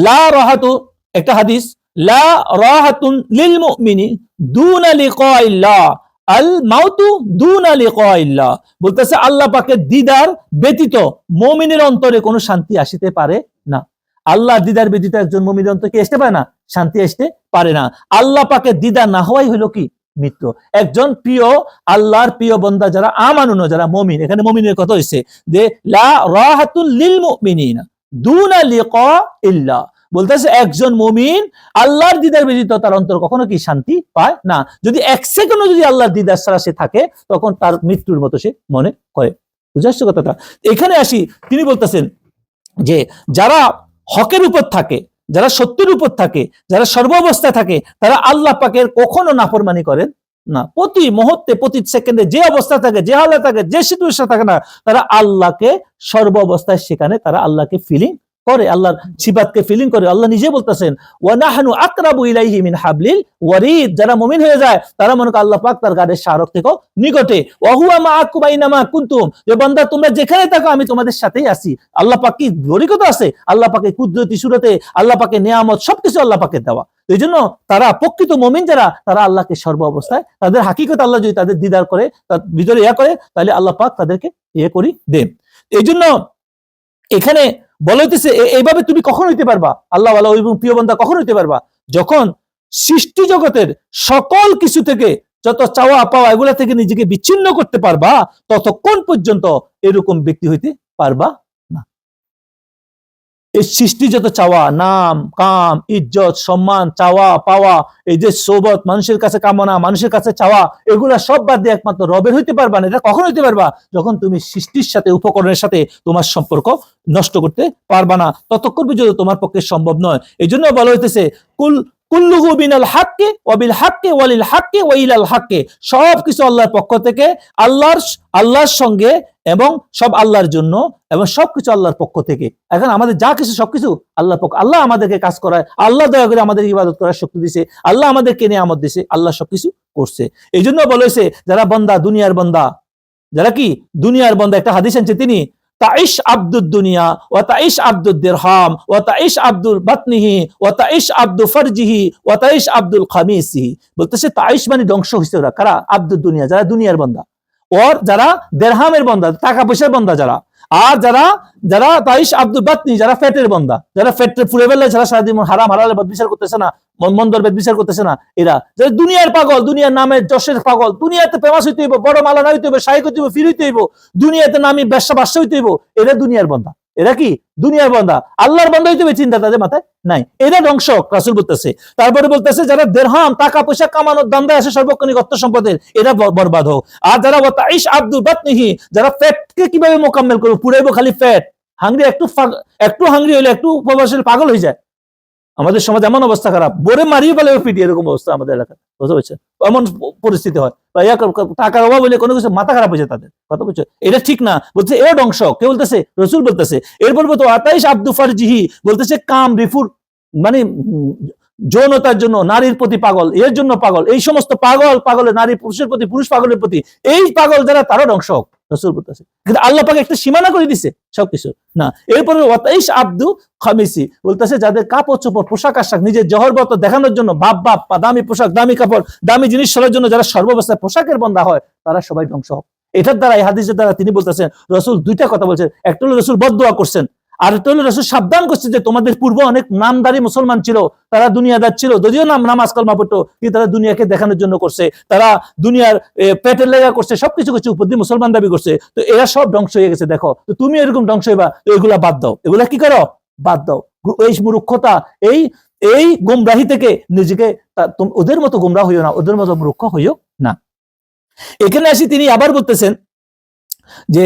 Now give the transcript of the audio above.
লা রাহাতু, একটা হাদিস, লা রাহাতুন লিল মুমিনি দুনা লিকাইল্লাহ, আল মাউতু দুনা লিকাইল্লাহ। বলতেছে আল্লাহ পাকের দিদার ব্যতীত মুমিনের অন্তরে কোনো শান্তি আসিতে পারে না। আল্লাহর দিদার ব্যতীত একজন মুমিনের অন্তরে কি আসতে পারে না? শান্তি আসতে পারে না। আল্লাহ পাকের দিদার না হওয়াই হলো কি? মৃত্যু। একজন প্রিয় আল্লাহর প্রিয় বান্দা যারা আমানুন, যারা মুমিন, এখানে মুমিনের কথা হইছে যে লা রাহাতুল লিল মুমিনিনা দুনা লিকাইল্লাহ। বলতেছে একজন মুমিন আল্লাহর দিদার ব্যতীত তার অন্তর কখনো কি শান্তি পায় না। যদি এক সেকেন্ডও যদি আল্লাহর দিদার ছাড়া সে থাকে, তখন তার মৃত্যুর মতো সে মনে করে। বুঝে আসছে কথাটা? এখানে আসি, তিনি বলতেছেন যে যারা হকের উপর থাকে, যারা সত্যের উপর থাকে, যারা সর্বাবস্থায় থাকে, তারা আল্লাহ পাকের কখনো নাফরমানি করেন না। প্রতি মুহূর্তে, প্রতি সেকেন্ডে যে অবস্থা থাকে, যে হালে থাকে, যে সিচুয়েশন থাকে না, তারা আল্লাহকে সর্বাবস্থায় সেখানে তারা আল্লাহকে ফিলিং করে, আল্লাহর সিফাতকে ফিলিং করে। আল্লাহ নিজে বলতেছেন ওয়া নাহনু আকরাবু ইলাইহি মিন হাবলিল ওয়ারিদ। যারা মুমিন হয়ে যায় তারা মনে করে আল্লাহ পাক তার গাড়ির শাহরগ থেকে নিকটে। ওয়া হুয়া মাআকুম আইনামা কুনতুম, যে বান্দা তোমরা যেখানে থাকো আমি তোমাদের সাথেই আছি। আল্লাহ পাক কি গরিকতা আছে? আল্লাহ পাকের কুদরতি সুরতে, আল্লাহ পাকের নিয়ামত সবকিছু আল্লাহ পাকের দেওয়া। এই জন্য তারা প্রকৃত মুমিন যারা, তারা আল্লাহকে সর্ব অবস্থায়, তাদের হাকিকত আল্লাহ যদি তাদের দিদার করে, তার ভিতরে ইয়া করে, তাহলে আল্লাহ পাক তাদেরকে ইয়ে করি দেন। এই জন্য এখানে বলা হইতেছে এইভাবে তুমি কখন হইতে পারবা আল্লাহ ওয়ালা এবং প্রিয় বান্দা কখন হইতে পারবা? যখন সৃষ্টি জগতের সকল কিছু থেকে, যত চাওয়া পাওয়া এগুলা থেকে নিজেকে বিচ্ছিন্ন করতে পারবা, ততক্ষণ পর্যন্ত এরকম ব্যক্তি হইতে পারবা না। এই সৃষ্টি যত চাওয়া, নাম, কাম, ইজ্জত, সম্মান, চাওয়া পাওয়া, এই যে সোবত, মানুষের কাছে কামনা, মানুষের কাছে চাওয়া, এগুলা সব বাদ দিয়ে একমাত্র রবের হইতে পারবা না। এটা কখন হইতে পারবা? যখন তুমি সৃষ্টির সাথে, উপকরণের সাথে তোমার সম্পর্ক নষ্ট করতে পারবা না, ততক্ষণ পর্যন্ত তোমার পক্ষে সম্ভব নয়। এই জন্য বলা হইতেছে কুল্লুহু বিনাল হাক্কি ওয়া বিল হাক্কি ওয়া লিল হাক্কি ওয়া ইলাল হাক্কি। সবকিছু আল্লাহর পক্ষ থেকে, আল্লাহর সঙ্গে, এবং সব আল্লাহর জন্য, এবং সবকিছু আল্লাহর পক্ষ থেকে। এখন আমাদের যা কিছু সবকিছু আল্লাহর পক্ষ। আল্লাহ আমাদেরকে কাজ করায়, আল্লাহ দয়া করে আমাদের ইবাদত করার শক্তি দিছে, আল্লাহ আমাদেরকে নিয়ামত দিছে, আল্লাহ সবকিছু করছে। এই জন্য বলা হয়েছে যারা বান্দা, দুনিয়ার বান্দা, যারা কি দুনিয়ার বান্দা, একটা হাদিস আনছে তিনি, তাইশ আব্দুদ দুনিয়া ওয়া তাইশ আব্দুদ দিরহাম ওয়া তাইশ আব্দুল বাতনিহি ওয়া তাইশ আব্দু ফারজিহি ওয়া তাইশ আব্দুল খামিসিহি। বলতেছে তাইশ মানে ধ্বংস হইছে ওরা। কারা? আব্দুদ দুনিয়া, যারা দুনিয়ার বান্দা, ওর যারা দেরহামের বান্দা, টাকা পয়সার বান্দা যারা, আর যারা তাইশ আব্দুল বাতনি, যারা ফ্যাটের বান্দা, যারা ফ্যাটে ফুলে বেলায়, যারা সারাদিন হারাম হালালে বিচার করতেছে না, মন্দর বিচার করতেছে না, এরা যারা দুনিয়ার পাগল, দুনিয়ার নামের যশের পাগল, দুনিয়াতে ফেমাস হইতে হইব, বড় মালা হইতে হইব, শাহী হইতে হইব, ফির হইতে হইব, দুনিয়াতে নামি ব্যবসা বাসা হইতে হইব, এরা দুনিয়ার বান্দা। এরা কি দুনিয়ার বান্দা? আল্লাহর বান্দা হইতে হবে চিন্তা তাদের মাথায় নাই। এরা ধ্বংস, রাসূল বলতেছে। তারপরে বলতেছে যারা দেরহাম, টাকা পয়সা কামানোর দান্দায় আসে, সর্বক্ষণিক অর্থ সম্পদের, এরা বরবাদ হোক। আর যারা তাইশ আব্দুল বাতনিহি, যারা ফ্যাটকে কিভাবে মোকাম্মেল করবো, পুরাইবো খালি ফ্যাট, হাংরি, একটু হাংরি হইলে, একটু উপবাসের পাগল হয়ে যায়। আমাদের সমাজ এমন অবস্থা খারাপ, বরে মারিয়ে ফেলে পিটি, এরকম অবস্থা আমাদের এলাকায়। বুঝতে পারছে? এমন পরিস্থিতি হয়, বা টাকার অভাব হইলে কোনো কিছু মাথা খারাপ হয়েছে তাদের। কথা বুঝছো? এটা ঠিক না। বলছে এ ধ্বংস। কে বলতেছে? রাসূল বলতেছে। এরপর বলতো আতাইশ আব্দু ফারজিহি, বলতেছে কাম রিফুর, মানে যৌনতার জন্য, নারীর প্রতি পাগল, এর জন্য পাগল, এই সমস্ত পাগলের, নারী পুরুষের প্রতি, পুরুষ পাগলের প্রতি, এই পাগল যারা, তারও ধ্বংস হোক। রাসূল বলতেছে। কিন্তু আল্লাহ পাক একটা সীমানা করে দিছে সবকিছু না। এরপরে ওয়াতাইশ আব্দু খামিসি, বলতেছে যাদের কাপড় চোপড়, পোশাক আশাক, নিজের জহরবত দেখানোর জন্য, বাপ দামি পোশাক, দামি কাপড়, দামি জিনিস সরার জন্য যারা সর্বাবস্থায় পোশাকের বন্দা হয়, তারা সবাই ধ্বংস হোক। এটার দ্বারা, এই হাদিসের দ্বারা তিনি বলতেছেন, রাসূল দুইটা কথা বলছেন। একটা হলো রাসূল বদদুয়া করছেন, আর একটা হলো রাসূল সাবধান করছে যে তোমাদের পূর্ব অনেক নামদারি মুসলমান ছিল, তারা দুনিয়াদার ছিল, যদিও নামাজ কালমা পড়তো, কিন্তু তারা দুনিয়াকে দেখানোর জন্য করছে, তারা দুনিয়ার পেটের লেগা করছে, সবকিছু করছে, উপর দিয়ে মুসলমান দাবি করছে। তো এরা সব ধ্বংস হয়ে গেছে। দেখো তো তুমি এরকম ধ্বংস হইবা, তো এগুলা বাদ দাও, এগুলা কি করো? বাদ দাও। এই মূর্খতা, এই গুমরাহি থেকে নিজেকে, ওদের মতো গুমরাহ হইও না, ওদের মতো মূর্খ হইও না। এখানে আসি তিনি আবার বলতেছেন যে